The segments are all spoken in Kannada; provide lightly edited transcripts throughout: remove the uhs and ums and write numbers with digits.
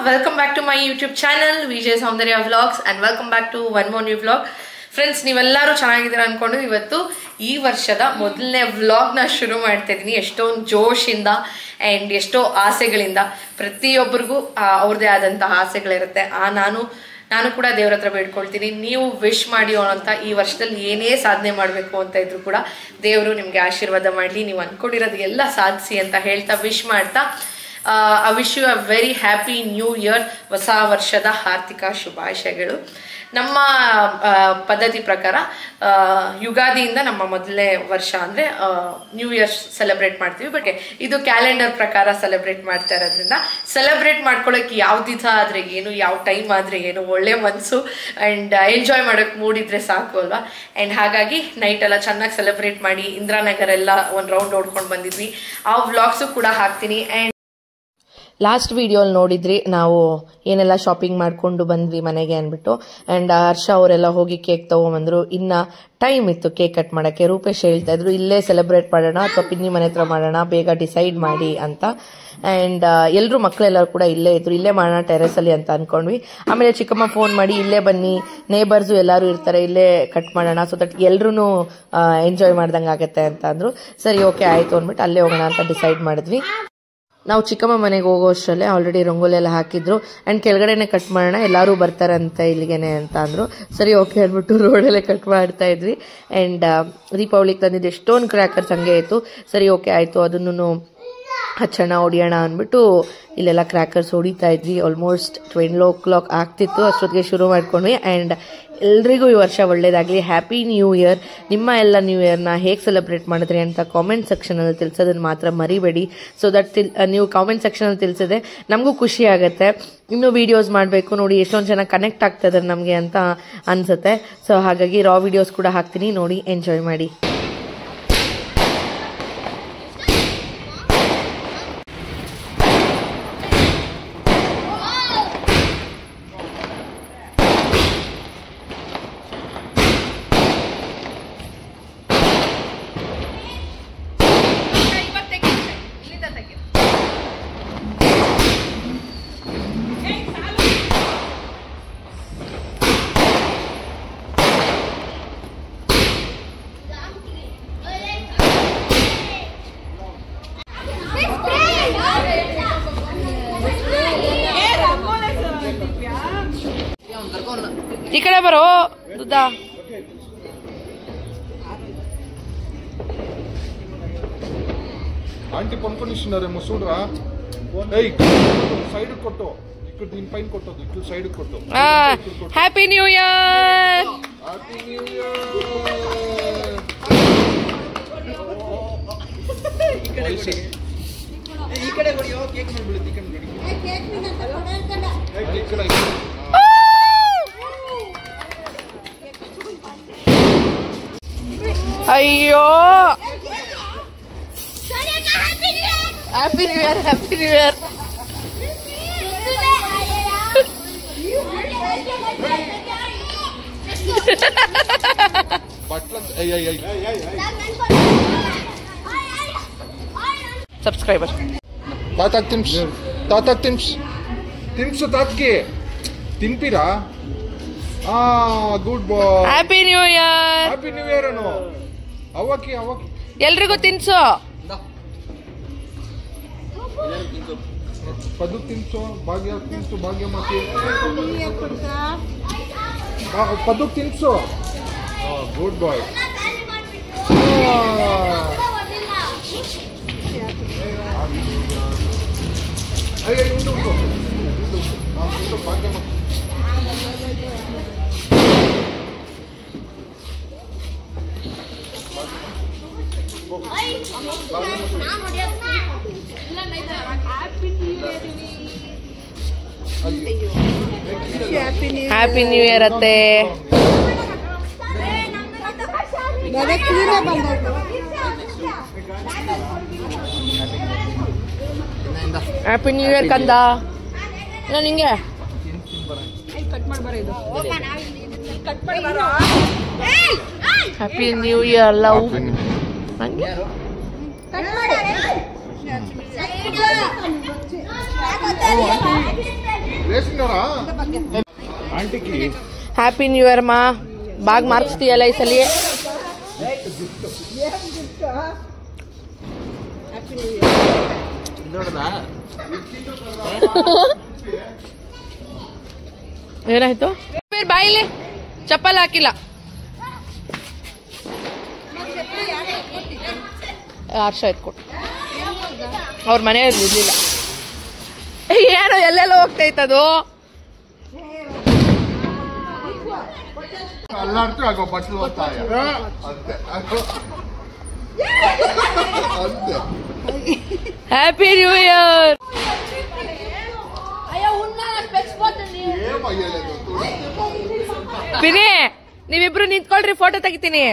welcome back to my YouTube channel Vijay Soundarya Vlogs and welcome back to one more new vlog. Friends, ನೀವೆಲ್ಲರೂ ಚೆನ್ನಾಗಿದ್ದೀರಾ ಅನ್ಕೊಂಡು ಇವತ್ತು ಈ ವರ್ಷದ ಮೊದಲನೇ ವ್ಲಾಗ್ ನ ಶುರು ಮಾಡ್ತಾ ಇದೀನಿ. ಎಷ್ಟೊಂದು ಜೋಶಿಂದ ಅಂಡ್ ಎಷ್ಟೋ ಆಸೆಗಳಿಂದ. ಪ್ರತಿಯೊಬ್ಬರಿಗೂ ಅವ್ರದೇ ಆದಂತ ಆಸೆಗಳಿರುತ್ತೆ. ನಾನು ಕೂಡ ದೇವರ ಹತ್ರ ಬೇಡ್ಕೊಳ್ತೀನಿ, ನೀವು ವಿಶ್ ಮಾಡಿ ಅಂತ ಈ ವರ್ಷದಲ್ಲಿ ಏನೇ ಸಾಧನೆ ಮಾಡಬೇಕು ಅಂತ ಇದ್ರು ಕೂಡ ದೇವರು ನಿಮ್ಗೆ ಆಶೀರ್ವಾದ ಮಾಡಲಿ, ನೀವು ಅನ್ಕೊಂಡಿರೋದು ಎಲ್ಲ ಸಾಧಿಸಿ ಅಂತ ಹೇಳ್ತಾ ವಿಶ್ ಮಾಡ್ತಾ I wish you a very happy new year. ಹೊಸ ವರ್ಷದ ಹಾರ್ದಿಕ ಶುಭಾಶಯಗಳು. ನಮ್ಮ ಪದ್ಧತಿ ಪ್ರಕಾರ ಯುಗಾದಿಯಿಂದ ನಮ್ಮ ಮೊದಲನೇ ವರ್ಷ ಅಂದ್ರೆ ನ್ಯೂ ಇಯರ್ ಸೆಲೆಬ್ರೇಟ್ ಮಾಡ್ತೀವಿ. ಬಟ್ ಇದು ಕ್ಯಾಲೆಂಡರ್ ಪ್ರಕಾರ ಸೆಲೆಬ್ರೇಟ್ ಮಾಡ್ತಾ ಇರೋದ್ರಿಂದ ಸೆಲೆಬ್ರೇಟ್ ಮಾಡ್ಕೊಳ್ಳೋಕೆ ಯಾವ ದಿವಸ ಆದ್ರೆ ಏನು, ಯಾವ ಟೈಮ್ ಆದ್ರೆ ಏನು, ಒಳ್ಳೆ ಮನಸ್ಸು ಅಂಡ್ ಎಂಜಾಯ್ ಮಾಡೋಕೆ ಮೂಡಿದ್ರೆ ಸಾಕು ಅಲ್ವಾ. ಅಂಡ್ ಹಾಗಾಗಿ ನೈಟ್ ಎಲ್ಲ ಚೆನ್ನಾಗಿ ಸೆಲೆಬ್ರೇಟ್ ಮಾಡಿ ಇಂದಿರಾನಗರ ಎಲ್ಲ ಒಂದು ರೌಂಡ್ ಓಡ್ಕೊಂಡು ಬಂದಿದ್ವಿ. ಆ ವ್ಲಾಗ್ಸು ಕೂಡ ಹಾಕ್ತೀನಿ. ಅಂಡ್ ಲಾಸ್ಟ್ ವಿಡಿಯೋಲ್ಲಿ ನೋಡಿದ್ರಿ ನಾವು ಏನೆಲ್ಲ ಶಾಪಿಂಗ್ ಮಾಡ್ಕೊಂಡು ಬಂದ್ವಿ ಮನೆಗೆ ಅಂದ್ಬಿಟ್ಟು. ಅಂಡ್ ಹರ್ಷ ಅವರೆಲ್ಲ ಹೋಗಿ ಕೇಕ್ ತಗೊಂಬಂದ್ರು. ಇನ್ನ ಟೈಮ್ ಇತ್ತು ಕೇಕ್ ಕಟ್ ಮಾಡಕ್ಕೆ. ರೂಪೇಶ್ ಹೇಳ್ತಾ ಇದ್ರು ಇಲ್ಲೇ ಸೆಲೆಬ್ರೇಟ್ ಮಾಡೋಣ ಅಥವಾ ಪಿನ್ನಿ ಮನೆ ಹತ್ರ ಮಾಡೋಣ, ಬೇಗ ಡಿಸೈಡ್ ಮಾಡಿ ಅಂತ. ಅಂಡ್ ಎಲ್ರು ಮಕ್ಕಳೆಲ್ಲರೂ ಕೂಡ ಇಲ್ಲೇ ಇದ್ರು, ಇಲ್ಲೇ ಮಾಡೋಣ ಟೆರೆಸ್ ಅಲ್ಲಿ ಅಂತ ಅನ್ಕೊಂಡ್ವಿ. ಆಮೇಲೆ ಚಿಕ್ಕಮ್ಮ ಫೋನ್ ಮಾಡಿ ಇಲ್ಲೇ ಬನ್ನಿ, ನೇಬರ್ಸು ಎಲ್ಲಾರು ಇರ್ತಾರೆ, ಇಲ್ಲೇ ಕಟ್ ಮಾಡೋಣ ಸೊ ದಟ್ ಎಲ್ರು ಎಂಜಾಯ್ ಮಾಡ್ದಂಗೆ ಆಗತ್ತೆ ಅಂತ ಅಂದ್ರು. ಸರಿ ಓಕೆ ಆಯ್ತು ಅಂದ್ಬಿಟ್ಟು ಅಲ್ಲೇ ಹೋಗೋಣ ಅಂತ ಡಿಸೈಡ್ ಮಾಡಿದ್ವಿ. ನಾವು ಚಿಕ್ಕಮ್ಮ ಮನೆಗೆ ಹೋಗೋ ಅಷ್ಟರಲ್ಲೇ ಆಲ್ರೆಡಿ ರಂಗೋಲಿ ಎಲ್ಲ ಹಾಕಿದ್ರು. ಅಂಡ್ ಕೆಳಗಡೆನೆ ಕಟ್ ಮಾಡೋಣ, ಎಲ್ಲಾರು ಬರ್ತಾರಂತೆ ಇಲ್ಲಿಗೆನೆ ಅಂತ ಅಂದ್ರು. ಸರಿ ಓಕೆ ಅಂದ್ಬಿಟ್ಟು ರೋಡಲ್ಲೇ ಕಟ್ ಮಾಡ್ತಾ ಇದ್ವಿ. ಅಂಡ್ ದೀಪಾವಳಿಗೆ ತಂದಿದ್ದು ಎಷ್ಟೊಂದು ಕ್ರ್ಯಾಕರ್ಸ್ ಹಂಗೆ ಆಯ್ತು. ಸರಿ ಓಕೆ ಆಯ್ತು, ಅದನ್ನು ಹಚ್ಚೋಣ ಹೊಡಿಯೋಣ ಅಂದ್ಬಿಟ್ಟು ಇಲ್ಲೆಲ್ಲ ಕ್ರ್ಯಾಕರ್ಸ್ ಹೊಡಿತಾ ಇದ್ವಿ. ಆಲ್ಮೋಸ್ಟ್ 12 o'clock ಆಗ್ತಿತ್ತು, ಅಷ್ಟೊತ್ತಿಗೆ ಶುರು ಮಾಡ್ಕೊಂಡ್ವಿ. ಅಂಡ್ ಎಲ್ರಿಗೂ ಈ ವರ್ಷ ಒಳ್ಳೇದಾಗ್ಲಿ, ಹ್ಯಾಪಿ ನ್ಯೂ ಇಯರ್. ನಿಮ್ಮ ಎಲ್ಲ ನ್ಯೂ ಇಯರ್ನ ಹೇಗೆ ಸೆಲೆಬ್ರೇಟ್ ಮಾಡಿದ್ರಿ ಅಂತ ಕಾಮೆಂಟ್ ಸೆಕ್ಷನಲ್ಲಿ ತಿಳಿಸೋದನ್ನ ಮಾತ್ರ ಮರಿಬೇಡಿ. ಸೊ ದಟ್ ನೀವು ಕಾಮೆಂಟ್ ಸೆಕ್ಷನಲ್ಲಿ ತಿಳಿಸಿದ್ರೆ ನಮಗೂ ಖುಷಿ ಆಗುತ್ತೆ. ಇನ್ನೂ ವಿಡಿಯೋಸ್ ಮಾಡಬೇಕು, ನೋಡಿ ಎಷ್ಟೊಂದು ಜನ ಕನೆಕ್ಟ್ ಆಗ್ತಾ ಇದ್ದಾರೆ ನಮಗೆ ಅಂತ ಅನ್ಸುತ್ತೆ. ಸೊ ಹಾಗಾಗಿ ರಾ ವಿಡಿಯೋಸ್ ಕೂಡ ಹಾಕ್ತೀನಿ, ನೋಡಿ ಎಂಜಾಯ್ ಮಾಡಿ. ಈ ಕಡೆ ಬರೋ ದುಡ್ಡ. ಆಂಟಿ ಪಂಪನಿಷನರೆ ಮುಸೂಡ್ರಾ ಏಯ್ ಸೈಡ್ ಕೊಟ್ಟು ಇಕ್ಕಡ ದಿನ ಪೈನ್ ಕೊಟ್ಟೋದು ಇಕ್ಕಡ ಸೈಡ್ ಕೊಟ್ಟು. Happy new year. Happy new year. ಈ ಕಡೆ ಕೊಡಿಯೋ ಕೇಕ್ ಮೇಲೆ ಬೀಳುತ್ತೆ. ಈ ಕಡೆ ನೋಡಿ ಕೇಕ್ ನಿನ್ನ ಈ ಕಡೆ ಅಯ್ಯೋ happy new year, happy new year. Subscriber ತಾತಾಕ್ ತಿನ್ಸು ತಾತ್ಗೆ ತಿನ್ಪೀರಾ? Good bye. Happy new year. Happy new year ಅನ್ನು ಅವಕ್ಕೆ ಎಲ್ರಿಗೂ ತಿನ್ಸು. ಪದು ತಿನ್ಸು, ಭಾಗ್ಯ ತಿನ್ಸು, ಭಾಗ್ಯಮತಿ ಪದು ತಿನ್ಸು. Good bye. Bhagyamati happy new year ಅತ್ತೆ. ಹ್ಯಾಪಿ ನ್ಯೂ ಇಯರ್ ಕಂದ. ನಿಂಗೆ ಹ್ಯಾಪಿ ನ್ಯೂ ಇಯರ್ ಲವ್. ಹಂಗೆ ಹ್ಯಾಪಿ ನ್ಯೂ ಇಯರ್ ಮಾ. ಬಾಗ್ ಮಾರ್ಕ್ಸ್ತೀಯಲ್ಲ ಈ ಸಲ. ಏನಾಯ್ತು? ಬಾಯಿಲಿ ಚಪ್ಪಲ್ ಹಾಕಿಲ್ಲ. ಹರ್ಷ ಎತ್ಕೊಟ್ಟು ಅವ್ರ ಮನೆಯಲ್ಲಿ ಇರ್ಲಿಲ್ಲ. ಏನು ಎಲ್ಲೆಲ್ಲ ಹೋಗ್ತೈತದು. Happy new year. ಬಿನಿ ನೀವಿಬ್ರು ನಿಂತ್ಕೊಳ್ರಿ, ಫೋಟೋ ತೆಗಿತೀನಿ.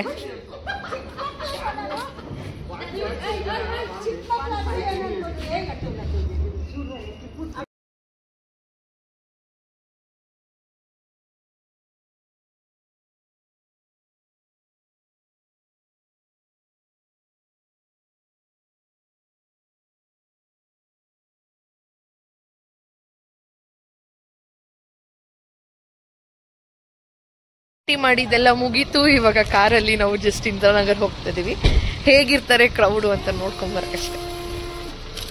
ಮಾಡಿದೆಲ್ಲ ಮುಗೀತು. ಇವಾಗ ಕಾರಲ್ಲಿ ನಾವು ಜಸ್ಟ್ ಇಂದ್ರಾನಗರ್ ಹೋಗ್ತಾ ಇದೀವಿ. ಹೇಗಿರ್ತಾರೆ ಕ್ರೌಡು ಅಂತ ನೋಡ್ಕೊಂಡ್ ಬರಕಷ್ಟೆ.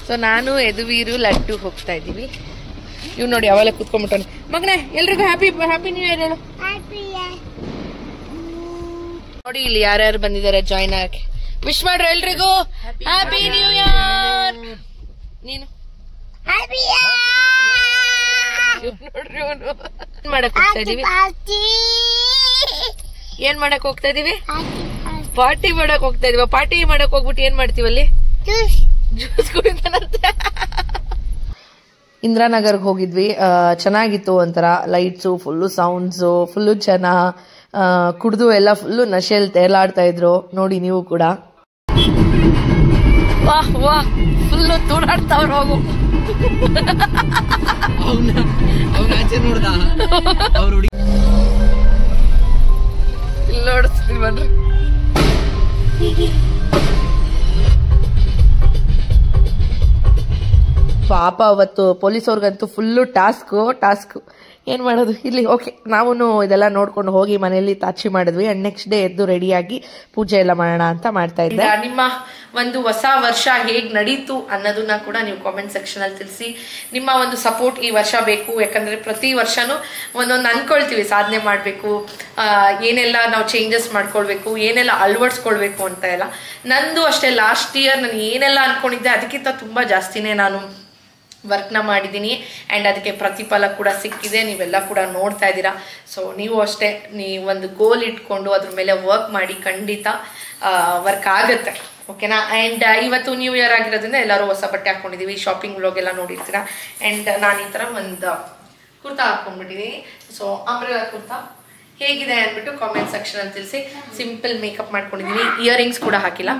ಸೊ ನಾನು ಯದುವೀರು ಲಡ್ಡು ಹೋಗ್ತಾ ಇದೀವಿ. ಇವ್ ನೋಡಿ ಅವೆಲ್ಲ ಕುತ್ಕೊಂಡ್ಬಿಟ್ಟಾನೆ. ಮಗನೇ ಎಲ್ರಿಗೂ ಹ್ಯಾಪಿ ನ್ಯೂ ಇಯರ್ ಹೇಳು. ನೋಡಿ ಇಲ್ಲಿ ಯಾರ್ಯಾರು ಬಂದಿದ್ದಾರೆ ಜಾಯ್ನ್ ಆಗಕ್ಕೆ. ವಿಶ್ ಮಾಡ್ರು ಎಲ್ರಿಗೂ ಹ್ಯಾಪಿ ನ್ಯೂ ಇಯರ್. ನೀನು ಏನ್ ಮಾಡಕ್ ಹೋಗ್ತಾ ಇದೀವಿ? ಪಾರ್ಟಿ ಮಾಡಕ್ ಹೋಗ್ತಾ ಇದೀವ. ಪಾರ್ಟಿ ಮಾಡಕ್ ಹೋಗ್ಬಿಟ್ಟು ಏನ್ ಮಾಡ್ತೀವಲ್ಲಿ? ಜ್ಯೂಸ್ ಕುಡಿತಾನಂತೆ. ಇಂದ್ರಾನಗರ್ಗೆ ಹೋಗಿದ್ವಿ. ಚೆನ್ನಾಗಿತ್ತು. ಒಂಥರ ಲೈಟ್ಸು, ಫುಲ್ಲು ಸೌಂಡ್ಸು, ಫುಲ್ಲು ಜನ ಕುಡ್ದು ಎಲ್ಲ ಫುಲ್ಲು ನಶೆಲ್ ತೇಲಾಡ್ತಾ ಇದ್ರು. ನೋಡಿ ನೀವು ಕೂಡ. ವಾಹ್ ವಾಹ್, ಫುಲ್ಲು ತೂಡಾಡ್ತಾವ್ರ. ಹೋಗು ಇಲ್ಲಿ ನೋಡಿಸ್ತೀನಿ ಬನ್ರಿ. ಪಾಪ ಅವತ್ತು ಪೊಲೀಸ್ ಅವ್ರಿಗಂತೂ ಫುಲ್ಲು ಟಾಸ್ಕ್. ಏನ್ ಮಾಡೋದು ಇಲ್ಲಿ. ಓಕೆ, ನಾವು ಇದೆಲ್ಲ ನೋಡ್ಕೊಂಡು ಹೋಗಿ ಮನೆಯಲ್ಲಿ ತಾಚಿ ಮಾಡಿದ್ವಿ. ಅಂಡ್ ನೆಕ್ಸ್ಟ್ ಡೇ ಎದ್ದು ರೆಡಿಯಾಗಿ ಪೂಜೆ ಎಲ್ಲ ಮಾಡೋಣ ಅಂತ ಮಾಡ್ತಾ ಇದ್ದೆ. ನಿಮ್ಮ ಒಂದು ಹೊಸ ವರ್ಷ ಹೇಗ್ ನಡೀತು ಅನ್ನೋದನ್ನ ಕೂಡ ನೀವು ಕಾಮೆಂಟ್ ಸೆಕ್ಷನ್ ಅಲ್ಲಿ ತಿಳಿಸಿ. ನಿಮ್ಮ ಒಂದು ಸಪೋರ್ಟ್ ಈ ವರ್ಷ ಬೇಕು. ಯಾಕಂದ್ರೆ ಪ್ರತಿ ವರ್ಷನೂ ಒಂದೊಂದು ಅನ್ಕೊಳ್ತೀವಿ ಸಾಧನೆ ಮಾಡ್ಬೇಕು, ಏನೆಲ್ಲ ನಾವು ಚೇಂಜಸ್ ಮಾಡ್ಕೊಳ್ಬೇಕು, ಏನೆಲ್ಲ ಅಳವಡಿಸ್ಕೊಳ್ಬೇಕು ಅಂತ ಎಲ್ಲ. ನಂದು ಅಷ್ಟೇ, ಲಾಸ್ಟ್ ಇಯರ್ ನಾನು ಏನೆಲ್ಲ ಅನ್ಕೊಂಡಿದ್ದೆ ಅದಕ್ಕಿಂತ ತುಂಬಾ ಜಾಸ್ತಿನೇ ನಾನು ವರ್ಕ್ನ ಮಾಡಿದ್ದೀನಿ. ಆ್ಯಂಡ್ ಅದಕ್ಕೆ ಪ್ರತಿಫಲ ಕೂಡ ಸಿಕ್ಕಿದೆ. ನೀವೆಲ್ಲ ಕೂಡ ನೋಡ್ತಾ ಇದ್ದೀರಾ. ಸೊ ನೀವು ಅಷ್ಟೇ, ನೀವು ಒಂದು ಗೋಲ್ ಇಟ್ಕೊಂಡು ಅದ್ರ ಮೇಲೆ ವರ್ಕ್ ಮಾಡಿ, ಖಂಡಿತ ವರ್ಕ್ ಆಗುತ್ತೆ. ಓಕೆನಾ? ಆ್ಯಂಡ್ ಇವತ್ತು ನ್ಯೂ ಇಯರ್ ಆಗಿರೋದ್ರಿಂದ ಎಲ್ಲರೂ ಹೊಸ ಬಟ್ಟೆ ಹಾಕ್ಕೊಂಡಿದ್ದೀವಿ. ಶಾಪಿಂಗ್ ವ್ಲಾಗ್ ಎಲ್ಲ ನೋಡಿರ್ತೀರಾ. ಆ್ಯಂಡ್ ನಾನು ಈ ಥರ ಒಂದು ಕುರ್ತಾ ಹಾಕ್ಕೊಂಡ್ಬಿಟ್ಟಿದ್ದೀನಿ. ಸೊ ಅಂಬ್ರೆಲಾ ಕುರ್ತಾ ಹೇಗಿದೆ ಅಂದ್ಬಿಟ್ಟು ಕಾಮೆಂಟ್ ಸೆಕ್ಷನ್ ಅಲ್ಲಿ ತಿಳಿಸಿ. ಸಿಂಪಲ್ ಮೇಕಪ್ ಮಾಡ್ಕೊಂಡಿದ್ದೀನಿ. ಇಯರಿಂಗ್ಸ್ ಕೂಡ ಹಾಕಿಲ್ಲ.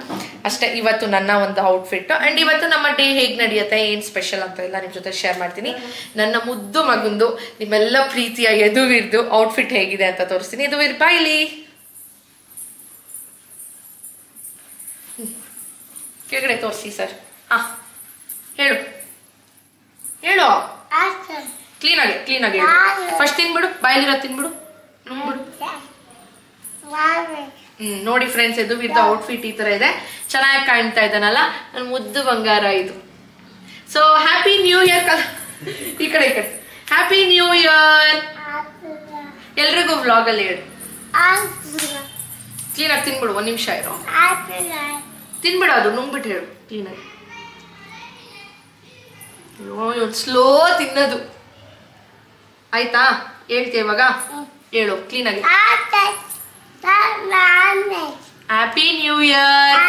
ಅಷ್ಟೇ ಇವತ್ತು ನನ್ನ ಒಂದು ಔಟ್ಫಿಟ್. ಅಂಡ್ ಇವತ್ತು ನಮ್ಮ ಡೇ ಹೇಗೆ ನಡೆಯುತ್ತೆ, ಏನ್ ಸ್ಪೆಷಲ್ ಅಂತ ಎಲ್ಲ ನಿಮ್ ಜೊತೆ ಶೇರ್ ಮಾಡ್ತೀನಿ. ನನ್ನ ಮುದ್ದು ಮಗುಂದು, ನಿಮ್ಮೆಲ್ಲ ಪ್ರೀತಿಯ ಯದುವೀರ್ದು ಔಟ್ಫಿಟ್ ಹೇಗಿದೆ ಅಂತ ತೋರಿಸ್ತೀನಿ. ಯದುವೀರ್ ಬಾಯ್ಲಿ ಕೆಳಗಡೆ ತೋರಿಸಿ ಸರ್. ಹೇಳು ಕ್ಲೀನಾಗಿ ಹೇಳು. ಫಸ್ಟ್ ತಿನ್ಬಿಡು, ಬಾಯಲ್ಲಿರೋ ತಿನ್ಬಿಡು. ನೋಡಿ ಫ್ರೆಂಡ್ಸ್, ಯದುವೀರ್ದು ಔಟ್ಫಿಟ್ ಈ ತರ ಇದೆ. ಚೆನ್ನಾಗಿ ಕಾಣ್ತಾ ಇದ್ದಾನಲ್ಲ, ನನ್ನ ಮುದ್ದು ಬಂಗಾರ ಇದು. So happy new year. ಈ ಕಡೆ ಹ್ಯಾಪಿ ನ್ಯೂ ಇಯರ್ ಎಲ್ರಿಗೂ. ವ್ಲಾಗ್ ಅಲ್ಲಿ ಹೇಳು. ಕ್ಲೀನಾಗಿ ತಿನ್ಬಿಡು. 1 ನಿಮಿಷ ಇರೋ. ತಿನ್ಬಿಡು, ಅದು ನುಂಗ್ಬಿಟ್ಟು ಹೇಳು ಕ್ಲೀನಾಗಿ. ಅಯ್ಯೋ ಸ್ಲೋ ತಿನ್ನೋದು. ಆಯ್ತಾ? ಹೇಳ್ತೀಯ ಇವಾಗ? ಹೇಳು ಕ್ಲೀನಾಗಿ. Happy new year.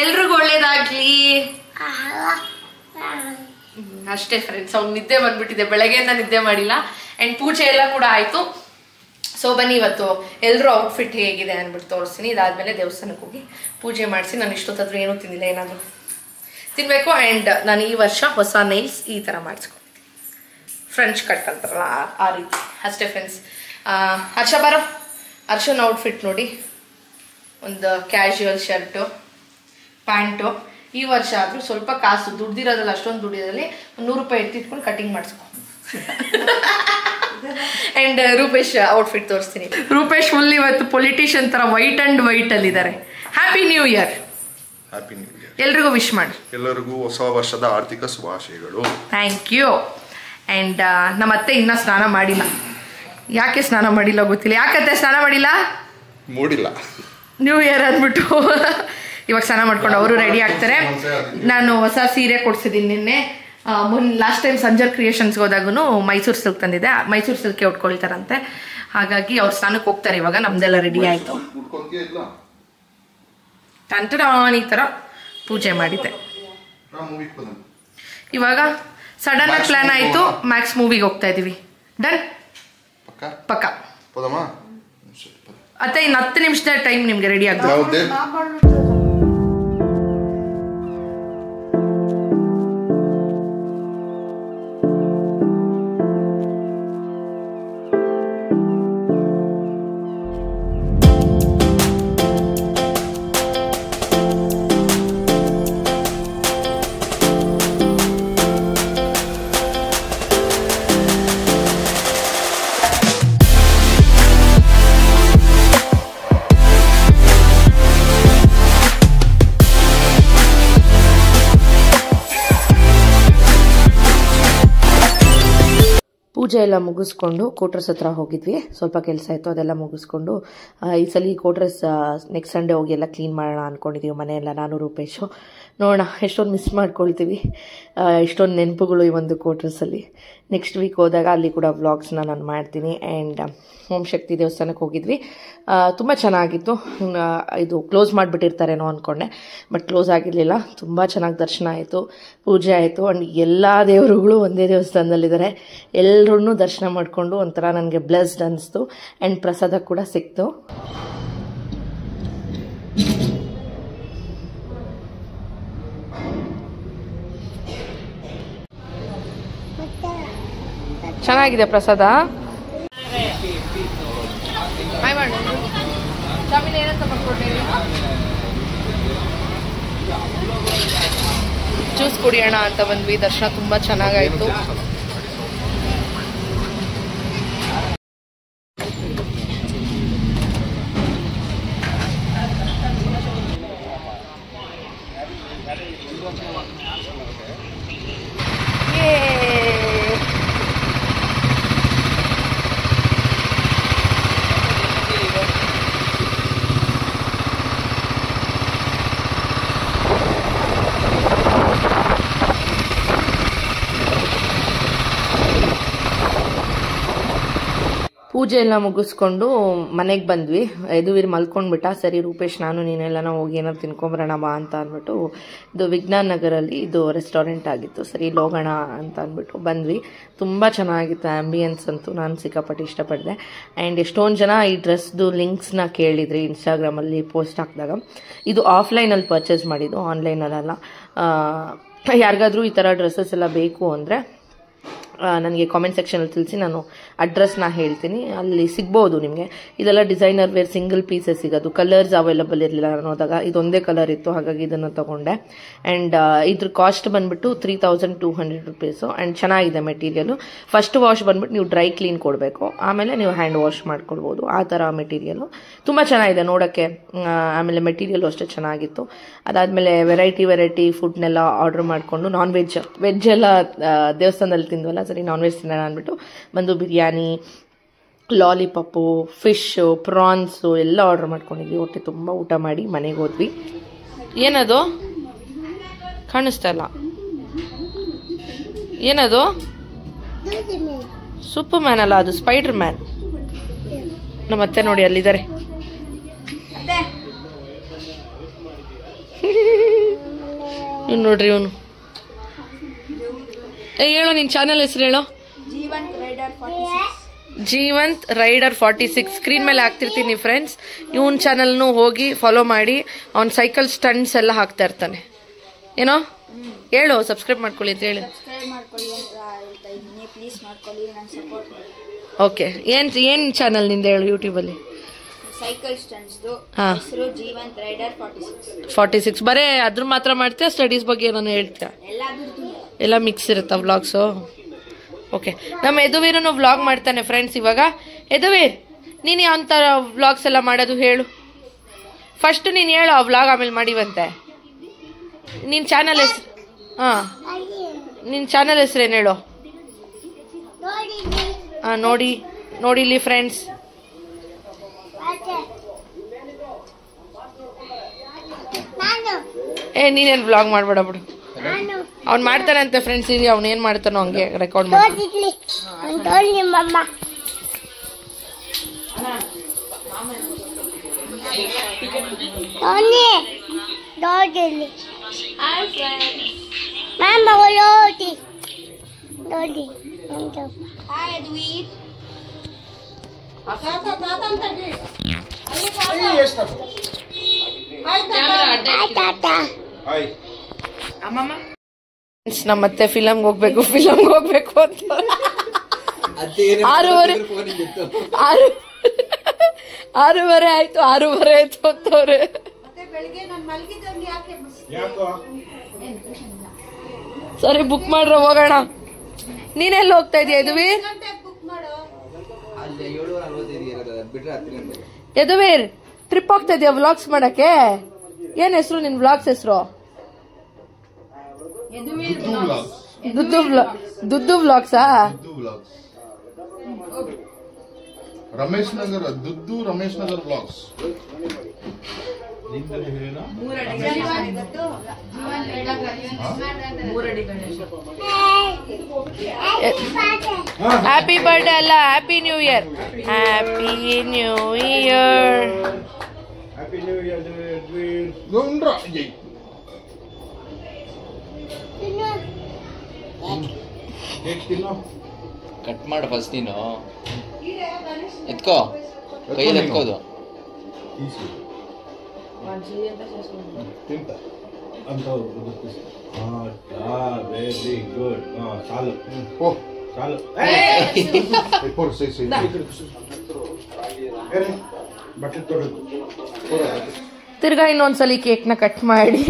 ಎಲ್ರಿಗೂ ಒಳ್ಳೇದಾಗ್ಲಿ. ಅಷ್ಟೇ ಫ್ರೆಂಡ್ಸ್. ಅವ್ನು ನಿದ್ದೆ ಬಂದ್ಬಿಟ್ಟಿದೆ, ಬೆಳಗ್ಗೆಯಿಂದ ನಿದ್ದೆ ಮಾಡಿಲ್ಲ. ಅಂಡ್ ಪೂಜೆ ಎಲ್ಲ ಕೂಡ ಆಯ್ತು. ಸೊ ಬನ್ನಿ ಇವತ್ತು ಎಲ್ಲರೂ ಔಟ್ಫಿಟ್ ಹೇಗಿದೆ ಅಂದ್ಬಿಟ್ಟು ತೋರಿಸ್ತೀನಿ. ಇದಾದ್ಮೇಲೆ ದೇವಸ್ಥಾನಕ್ಕೆ ಹೋಗಿ ಪೂಜೆ ಮಾಡಿಸಿ. ನಾನು ಇಷ್ಟೊತ್ತಾದ್ರೂ ಏನೂ ತಿಂದಿಲ್ಲ, ಏನಾದರೂ ತಿನ್ಬೇಕು. ಆ್ಯಂಡ್ ನಾನು ಈ ವರ್ಷ ಹೊಸ ನೈಲ್ಸ್ ಈ ಥರ ಮಾಡಿಸ್ಕೊಂಡಿದ್ದೀನಿ. ಫ್ರೆಂಚ್ ಕಟ್ ಅಂತಾರಲ್ಲ ಆ ರೀತಿ. ಅಷ್ಟೇ ಫ್ರೆಂಡ್ಸ್. ಹರ್ಷ ಬರೋ. ಹರ್ಷನ ಔಟ್ಫಿಟ್ ನೋಡಿ. ಒಂದು ಕ್ಯಾಶುವಲ್ ಶರ್ಟು, ಪ್ಯಾಂಟು. ಈ ವರ್ಷ ಆದರೂ ಸ್ವಲ್ಪ ಕಾಸು ದುಡ್ದಿರೋದ್ರಲ್ಲಿ, ಅಷ್ಟೊಂದು ದುಡ್ಡಿರೋದ್ರಲ್ಲಿ 100 ರೂಪಾಯಿ ಎತ್ತಿಟ್ಕೊಂಡು ಕಟಿಂಗ್ ಮಾಡಿಸ್ಕೊ. ಅಂಡ್ ರೂಪೇಶ್ ಔಟ್ಫಿಟ್ ತೋರಿಸ್ತೀನಿ. ರೂಪೇಶ್ ಫುಲ್ ಇವತ್ತು ಪೊಲಿಟಿಷಿಯನ್ ತರ ವೈಟ್ ಅಂಡ್ ವೈಟ್ ಅಲ್ಲಿ ಇದ್ದಾರೆ. Happy new year. Happy new year. ಎಲ್ರಿಗೂ ವಿಶ್ ಮಾಡಿ. ಎಲ್ಲರಿಗೂ ಹೊಸ ವರ್ಷದ ಆರ್ಥಿಕ ಶುಭಾಶಯಗಳು. Thank you. ಅಂಡ್ ನಮ್ಮ ಅತ್ತೆ ಇನ್ನ ಸ್ನಾನ ಮಾಡಿಲ್ಲ. ಯಾಕೆ ಸ್ನಾನ ಮಾಡಿಲ್ಲ ಗೊತ್ತಿಲ್ಲ. ಯಾಕತ್ತೆ ಸ್ನಾನ ಮಾಡಿಲ್ಲ? ಮೂಡಿಲ್ಲ. ನ್ಯೂ ಇಯರ್ ಅಂದ್ಬಿಟ್ಟು ಇವಾಗ ಸ್ನಾನ ಮಾಡ್ಕೊಂಡು ಅವರು ರೆಡಿ ಆಗ್ತಾರೆ. ನಾನು ಹೊಸ ಸೀರೆ ಕೊಡ್ಸಿದ್ದೀನಿ ನಿನ್ನೆ. ಲಾಸ್ಟ್ ಟೈಮ್ ಸಂಜರ್ ಕ್ರಿಯೇಷನ್ಸ್ಗೆ ಹೋದಾಗೂ ಮೈಸೂರು ಸಿಲ್ಕ್ ತಂದಿದ್ದೆ. ಮೈಸೂರು ಸಿಲ್ಕ್ಗೆ ಉಟ್ಕೊಳ್ತಾರಂತೆ. ಹಾಗಾಗಿ ಅವ್ರು ಸ್ನಾನಕ್ಕೆ ಹೋಗ್ತಾರೆ ಇವಾಗ. ನಮ್ದೆಲ್ಲ ರೆಡಿ ಆಯಿತು. ಟಂಟಡಾನ್ ಈ ಥರ ಪೂಜೆ ಮಾಡಿದ್ದೆ. ಇವಾಗ ಸಡನ್ ಆಗಿ ಪ್ಲಾನ್ ಆಯಿತು. ಮ್ಯಾಕ್ಸ್ ಮೂವಿಗೆ ಹೋಗ್ತಾ ಇದೀವಿ. ಡನ್ ಪಕ್ಕ. ಅತ್ತೆ ಇನ್ನು 10 ನಿಮಿಷದ ಟೈಮ್ ನಿಮ್ಗೆ ರೆಡಿ ಆಗ್ತದೆ. ಪೂಜೆ ಎಲ್ಲ ಮುಗಿಸ್ಕೊಂಡು ಕೋಟ್ರಸ್ ಹತ್ರ ಹೋಗಿದ್ವಿ. ಸ್ವಲ್ಪ ಕೆಲಸ ಇತ್ತು, ಅದೆಲ್ಲ ಮುಗಿಸ್ಕೊಂಡು ಈ ಸಲ ಕೋಟ್ರಸ್ ನೆಕ್ಸ್ಟ್ ಸಂಡೇ ಹೋಗಿ ಎಲ್ಲ ಕ್ಲೀನ್ ಮಾಡೋಣ ಅಂದ್ಕೊಂಡಿದ್ದೀವಿ. ಮನೆಯೆಲ್ಲ ನಾನು ರೂಪೇಶು ನೋಡೋಣ. ಎಷ್ಟೊಂದು ಮಿಸ್ ಮಾಡ್ಕೊಳ್ತೀವಿ. ಇಷ್ಟೊಂದು ನೆನಪುಗಳು ಈ ಒಂದು ಕೋಟ್ರಸ್ಸಲ್ಲಿ. ನೆಕ್ಸ್ಟ್ ವೀಕ್ ಹೋದಾಗ ಅಲ್ಲಿ ಕೂಡ ವ್ಲಾಗ್ಸ್ನ ನಾನು ಮಾಡ್ತೀನಿ. ಆ್ಯಂಡ್ ಓಂ ಶಕ್ತಿ ದೇವಸ್ಥಾನಕ್ಕೆ ಹೋಗಿದ್ವಿ. ತುಂಬ ಚೆನ್ನಾಗಿತ್ತು. ಇದು ಕ್ಲೋಸ್ ಮಾಡಿಬಿಟ್ಟಿರ್ತಾರೇನೋ ಅಂದ್ಕೊಂಡೆ, ಬಟ್ ಕ್ಲೋಸ್ ಆಗಿರಲಿಲ್ಲ. ತುಂಬ ಚೆನ್ನಾಗಿ ದರ್ಶನ ಆಯಿತು, ಪೂಜೆ ಆಯಿತು. ಆ್ಯಂಡ್ ಎಲ್ಲ ದೇವರುಗಳು ಒಂದೇ ದೇವಸ್ಥಾನದಲ್ಲಿದ್ದಾರೆ. ಎಲ್ಲರೂ ದರ್ಶನ ಮಾಡಿಕೊಂಡು ಒಂಥರ ನನಗೆ ಬ್ಲೆಸ್ಡ್ ಅನ್ನಿಸ್ತು. ಆ್ಯಂಡ್ ಪ್ರಸಾದ ಕೂಡ ಸಿಕ್ತು. ಚೆನ್ನಾಗಿದೆ ಪ್ರಸಾದ. ಜ್ಯೂಸ್ ಕುಡಿಯೋಣ ಅಂತ ಬಂದ್ವಿ. ದರ್ಶನ ತುಂಬ ಚೆನ್ನಾಗಾಯಿತು. ಪೂಜೆ ಎಲ್ಲ ಮುಗಿಸ್ಕೊಂಡು ಮನೆಗೆ ಬಂದ್ವಿ. ಯದುವೀರ್ ಮಲ್ಕೊಂಡ್ಬಿಟ್ಟ. ಸರಿ ರೂಪೇಶ್ ನಾನು ನೀನೆಲ್ಲ ಹೋಗಿ ಏನಾದ್ರು ತಿನ್ಕೊಂಬರೋಣ ಬಾ ಅಂತ ಅಂದ್ಬಿಟ್ಟು, ಇದು ವಿಜ್ಞಾನ ನಗರಲ್ಲಿ ಇದು ರೆಸ್ಟೋರೆಂಟ್ ಆಗಿತ್ತು. ಸರಿ ಇಲ್ಲಿ ಹೋಗೋಣ ಅಂತ ಅಂದ್ಬಿಟ್ಟು ಬಂದ್ವಿ. ತುಂಬ ಚೆನ್ನಾಗಿತ್ತು ಆ್ಯಂಬಿಯನ್ಸ್ ಅಂತೂ. ನಾನು ಸಿಕ್ಕಾಪಟ್ಟೆ ಇಷ್ಟಪಡಿದೆ. ಆ್ಯಂಡ್ ಎಷ್ಟೊಂದು ಜನ ಈ ಡ್ರೆಸ್ದು ಲಿಂಕ್ಸ್ನ ಕೇಳಿದ್ರಿ ಇನ್ಸ್ಟಾಗ್ರಾಮಲ್ಲಿ ಪೋಸ್ಟ್ ಹಾಕಿದಾಗ. ಇದು ಆಫ್ಲೈನಲ್ಲಿ ಪರ್ಚೇಸ್ ಮಾಡಿದ್ದು, ಆನ್ಲೈನಲ್ಲ. ಯಾರಿಗಾದ್ರೂ ಈ ಥರ ಡ್ರೆಸ್ಸಸ್ ಎಲ್ಲ ಬೇಕು ಅಂದರೆ ನನಗೆ ಕಾಮೆಂಟ್ ಸೆಕ್ಷನಲ್ಲಿ ತಿಳಿಸಿ, ನಾನು ಅಡ್ರೆಸ್ನ ಹೇಳ್ತೀನಿ. ಅಲ್ಲಿ ಸಿಗ್ಬೋದು ನಿಮಗೆ. ಇದೆಲ್ಲ ಡಿಸೈನರ್ ವೇರ್ ಸಿಂಗಲ್ ಪೀಸಸ್ ಸಿಗೋದು. ಕಲರ್ಸ್ ಅವೈಲಬಲ್ ಇರಲಿಲ್ಲ ನಾನು ಹೋದಾಗ. ಇದೊಂದೇ ಕಲರ್ ಇತ್ತು, ಹಾಗಾಗಿ ಇದನ್ನು ತೊಗೊಂಡೆ. ಆ್ಯಂಡ್ ಇದ್ರ ಕಾಸ್ಟ್ ಬಂದುಬಿಟ್ಟು 3200 ರುಪೀಸು. ಆ್ಯಂಡ್ ಚೆನ್ನಾಗಿದೆ ಮೆಟೀರಿಯಲು. ಫಸ್ಟ್ ವಾಶ್ ಬಂದುಬಿಟ್ಟು ನೀವು ಡ್ರೈ ಕ್ಲೀನ್ ಕೊಡಬೇಕು, ಆಮೇಲೆ ನೀವು ಹ್ಯಾಂಡ್ ವಾಶ್ ಮಾಡ್ಕೊಳ್ಬೋದು. ಆ ಥರ ಮೆಟೀರಿಯಲು ತುಂಬ ಚೆನ್ನಾಗಿದೆ ನೋಡೋಕ್ಕೆ. ಆಮೇಲೆ ಮೆಟೀರಿಯಲು ಅಷ್ಟೇ ಚೆನ್ನಾಗಿತ್ತು. ಅದಾದಮೇಲೆ ವೆರೈಟಿ ಫುಡ್ನೆಲ್ಲ ಆರ್ಡ್ರ್ ಮಾಡಿಕೊಂಡು ವೆಜ್ ಎಲ್ಲ ದೇವಸ್ಥಾನದಲ್ಲಿ ತಿಂದ್ವಲ್ಲ, ಸರಿ ನಾನ್ ವೆಜ್ ತಿನ್ನೋಣ ಅಂದ್ಬಿಟ್ಟು ಬಂದು ಬಿರಿಯಾನಿ, ಲಾಲಿಪಾಪು, ಫಿಶ್ಶು, ಪ್ರಾನ್ಸು ಎಲ್ಲ ಆರ್ಡ್ರ್ ಮಾಡ್ಕೊಂಡಿದ್ವಿ. ಹೊಟ್ಟೆ ತುಂಬ ಊಟ ಮಾಡಿ ಮನೆಗೆ ಹೋದ್ವಿ. ಏನದು ಕಾಣಿಸ್ತಾ ಇಲ್ಲ? ಏನದು? ಸೂಪರ್ ಮ್ಯಾನ್ ಅಲ್ಲ, ಅದು ಸ್ಪೈಡರ್ ಮ್ಯಾನ್. ನಮ್ಮ ಅತ್ತೆ ನೋಡಿ ಅಲ್ಲಿದ್ದಾರೆ. ಇವ್ನು ನೋಡ್ರಿ, ಇವನು. ಹೇಳೋ ನಿನ್ನ ಚಾನಲ್ ಹೆಸರು ಹೇಳೋ. ಜೀವಂತ್ ರೈಡರ್ 46 ಸ್ಕ್ರೀನ್ ಮೇಲೆ ಹಾಕ್ತಿರ್ತೀನಿ ಫ್ರೆಂಡ್ಸ್. ಇವನ್ ಚಾನಲ್ನು ಹೋಗಿ ಫಾಲೋ ಮಾಡಿ. ಅವ್ನು ಸೈಕಲ್ ಸ್ಟಂಟ್ಸ್ ಎಲ್ಲ ಹಾಕ್ತಾ ಇರ್ತಾನೆ. ಏನೋ ಹೇಳು, ಸಬ್ಸ್ಕ್ರೈಬ್ ಮಾಡ್ಕೊಳ್ಳಿ ಅಂತ ಹೇಳಿ. ಓಕೆ, ಏನ್ ಚಾನಲ್ ನಿಂದ ಹೇಳು ಯೂಟ್ಯೂಬಲ್ಲಿ? ಸೈಕಲ್ ಸ್ಟಂಟ್ಸ್ ಹೆಸರು ಜೀವಂತ್ ರೈಡರ್ 46. ಬರೇ ಅದ್ರ ಮಾತ್ರ ಮಾಡ್ತೀಯ? ಸ್ಟಡೀಸ್ ಬಗ್ಗೆ ಏನಾನು ಹೇಳ್ತೀಯ? ಎಲ್ಲ ಮಿಕ್ಸ್ ಇರುತ್ತಾ ವ್ಲಾಗ್ಸು? ಓಕೆ, ನಮ್ಮ ಯದುವೀರನು ವ್ಲಾಗ್ ಮಾಡ್ತಾನೆ ಫ್ರೆಂಡ್ಸ್. ಇವಾಗ ಯದುವೀರ್, ನೀನು ಯಾವ ಥರ ವ್ಲಾಗ್ಸ್ ಎಲ್ಲ ಮಾಡೋದು ಹೇಳು. ಫಸ್ಟ್ ನೀನು ಹೇಳು, ಆ ವ್ಲಾಗ್ ಆಮೇಲೆ ಮಾಡಿವಂತೆ. ನಿನ್ನ ಚಾನಲ್ ಹೆಸರು ನಿನ್ನ ಚಾನಲ್ ಹೆಸರೇನು ಹೇಳು. ನೋಡಿಲಿ ಫ್ರೆಂಡ್ಸ್. ನೀನೇನು ವ್ಲಾಗ್ ಮಾಡಬೇಡ ಬಿಡು, ಅವ್ನು ಮಾಡ್ತಾನಂತೆ ಫ್ರೆಂಡ್ಸ್. ಈಗ ಅವ್ನು ಏನು ಮಾಡ್ತಾನೋ ಹಂಗೆ ರೆಕಾರ್ಡ್ ಮಾಡಿ. ನಮ್ಮತ್ತೆ ಫಿಲಮ್ಗೆ ಹೋಗ್ಬೇಕು ಅಂತ 6:30 ಆಯ್ತು ಅಂತವ್ರೆ. ಸರಿ, ಬುಕ್ ಮಾಡ್ರ ಹೋಗೋಣ. ನೀನೆಲ್ಲ ಹೋಗ್ತಾ ಇದೀಯ ಯದುವೀರ್? ಯದುವೀರ್, ಟ್ರಿಪ್ ಹೋಗ್ತಾ ಇದೀಯ ವ್ಲಾಗ್ಸ್ ಮಾಡಕ್ಕೆ? ಏನ್ ಹೆಸರು ನಿನ್ ವ್ಲಾಗ್ಸ್ ಹೆಸರು? ದುದ್ದು ವ್ಲಾಗ್ಸಾ? Ramesh Nagar vlogs. Happy birthday ಅಲ್ಲ, ಹ್ಯಾಪಿ ನ್ಯೂ ಇಯರ್. ಕಟ್ ಮಾಡು ಫಸ್ಟ್. ನೀನು ಎತ್ಕೋ, ಕೈಯಲ್ಲಿ ಎತ್ಕೋದು. Very good. ಸಾಲು ತಿರ್ಗಾ ಇನ್ನೊಂದ್ಸಲಿ ಕೇಕ್ನ ಕಟ್ ಮಾಡಿ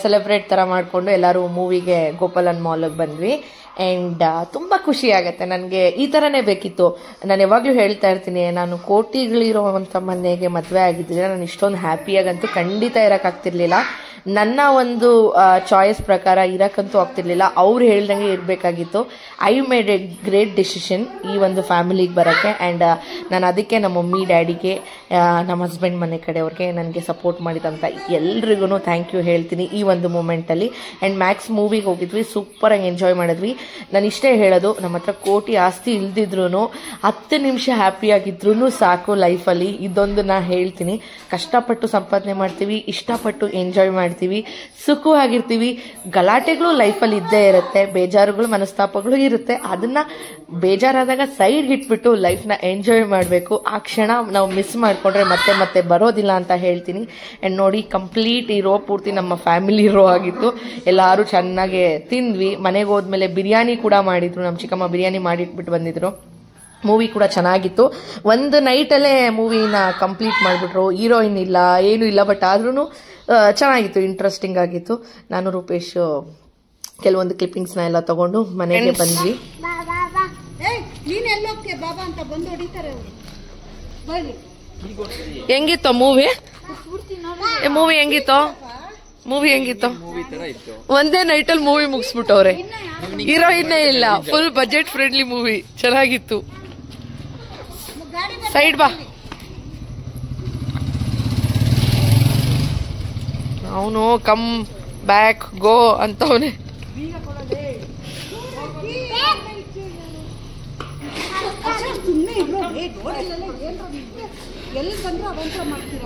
ಸೆಲೆಬ್ರೇಟ್ ತರ ಮಾಡ್ಕೊಂಡು ಎಲ್ಲರೂ ಮೂವಿಗೆ ಗೋಪಾಲನ್ ಮಾಲ್ಗೆ ಬಂದ್ವಿ. ಆ್ಯಂಡ್ ತುಂಬ ಖುಷಿ ಆಗುತ್ತೆ ನನಗೆ. ಈ ಥರನೇ ಬೇಕಿತ್ತು. ನಾನು ಯಾವಾಗಲೂ ಹೇಳ್ತಾ ಇರ್ತೀನಿ, ನಾನು ಕೋಟಿಗಳಿರೋವಂಥ ಮನೆಗೆ ಮದುವೆ ಆಗಿದ್ದರೆ ನಾನು ಇಷ್ಟೊಂದು ಹ್ಯಾಪಿಯಾಗಂತೂ ಖಂಡಿತ ಇರೋಕ್ಕಾಗ್ತಿರ್ಲಿಲ್ಲ. ನನ್ನ ಒಂದು ಚಾಯ್ಸ್ ಪ್ರಕಾರ ಇರೋಕ್ಕಂತೂ ಆಗ್ತಿರ್ಲಿಲ್ಲ. ಅವ್ರು ಹೇಳ್ದಂಗೆ ಇರಬೇಕಾಗಿತ್ತು. I made A great decision ಈ ಒಂದು ಫ್ಯಾಮಿಲಿಗೆ ಬರೋಕ್ಕೆ. ಆ್ಯಂಡ್ ನಾನು ಅದಕ್ಕೆ ನಮ್ಮ ಮಮ್ಮಿ ಡ್ಯಾಡಿಗೆ, ನಮ್ಮ ಹಸ್ಬೆಂಡ್ ಮನೆ ಕಡೆಯವ್ರಿಗೆ, ನನಗೆ ಸಪೋರ್ಟ್ ಮಾಡಿದಂಥ ಎಲ್ರಿಗೂ ಥ್ಯಾಂಕ್ ಯು ಹೇಳ್ತೀನಿ ಈ ಒಂದು ಮೂಮೆಂಟಲ್ಲಿ. ಆ್ಯಂಡ್ ಮ್ಯಾಕ್ಸ್ ಮೂವಿಗೆ ಹೋಗಿದ್ವಿ, ಸೂಪರಾಗಿ ಎಂಜಾಯ್ ಮಾಡಿದ್ವಿ. ನಾನು ಇಷ್ಟೇ ಹೇಳೋದು, ನಮ್ಮ ಹತ್ರ ಕೋಟಿ ಆಸ್ತಿ ಇಲ್ದಿದ್ರು 10 ನಿಮಿಷ ಹ್ಯಾಪಿಯಾಗಿದ್ರೂ ಸಾಕು ಲೈಫಲ್ಲಿ. ಇದೊಂದು ನಾ ಹೇಳ್ತೀನಿ. ಕಷ್ಟಪಟ್ಟು ಸಂಪಾದನೆ ಮಾಡ್ತೀವಿ, ಇಷ್ಟಪಟ್ಟು ಎಂಜಾಯ್ ಮಾಡ್ತೀವಿ, ಸುಖವಾಗಿರ್ತೀವಿ. ಗಲಾಟೆಗಳು ಲೈಫಲ್ಲಿ ಇದ್ದೇ ಇರುತ್ತೆ, ಬೇಜಾರುಗಳು ಮನಸ್ತಾಪಗಳು ಇರುತ್ತೆ. ಅದನ್ನ ಬೇಜಾರಾದಾಗ ಸೈಡ್ ಇಟ್ಬಿಟ್ಟು ಲೈಫ್ನ ಎಂಜಾಯ್ ಮಾಡಬೇಕು. ಆ ಕ್ಷಣ ನಾವು ಮಿಸ್ ಮಾಡಿಕೊಂಡ್ರೆ ಮತ್ತೆ ಬರೋದಿಲ್ಲ ಅಂತ ಹೇಳ್ತೀನಿ. ಆ್ಯಂಡ್ ನೋಡಿ, ಕಂಪ್ಲೀಟ್ ಈ ರೋ ಪೂರ್ತಿ ನಮ್ಮ ಫ್ಯಾಮಿಲಿ ರೋ ಆಗಿತ್ತು. ಎಲ್ಲರೂ ಚೆನ್ನಾಗಿ ತಿಂದ್ವಿ. ಮನೆಗೆ ಹೋದ್ಮೇಲೆ ಬಿರಿಯಾನಿ ಕೂಡ ಮಾಡಿದ್ರು. ನಮ್ಮ ಚಿಕ್ಕಮ್ಮ ಬಿರಿಯಾನಿ ಮಾಡಿಟ್ಬಿಟ್ಟು ಬಂದಿದ್ರು. ಮೂವಿ ಕೂಡ ಚೆನ್ನಾಗಿತ್ತು. ಒಂದು ನೈಟಲ್ಲೇ ಮೂವಿನ ಕಂಪ್ಲೀಟ್ ಮಾಡಿಬಿಟ್ರು. ಹೀರೋಯಿನ್ ಇಲ್ಲ, ಏನೂ ಇಲ್ಲ, ಬಟ್ ಆದ್ರೂ ಚೆನ್ನಾಗಿತ್ತು, ಇಂಟ್ರೆಸ್ಟಿಂಗ್ ಆಗಿತ್ತು. ನಾನು ರೂಪೇಶ್ ಕೆಲವೊಂದು ಕ್ಲಿಪ್ಪಿಂಗ್ಸ್ನ ಎಲ್ಲ ತಗೊಂಡು ಮನೆಗೆ ಬಂದ್ವಿ. ಹೆಂಗಿತ್ತು ಮೂವಿ? ಹೆಂಗಿತ್ತು? ಒಂದೇ ನೈಟಲ್ಲಿ ಮೂವಿ ಮುಗಿಸ್ಬಿಟ್ಟವ್ರೆ. ಹೀರೋಯಿನ್ನೇ ಇಲ್ಲ, ಫುಲ್ ಬಜೆಟ್ ಫ್ರೆಂಡ್ಲಿ ಮೂವಿ. ಚೆನ್ನಾಗಿತ್ತು. ಸೈಡ್ ಬಾ. ಅವನು ಕಮ್ ಬ್ಯಾಕ್ ಗೋ ಅಂತವನೇ. ಎಲ್ಲಿ ಬಂದ್ರು ಅವಂತರ ಮಾಡ್ತೀರ.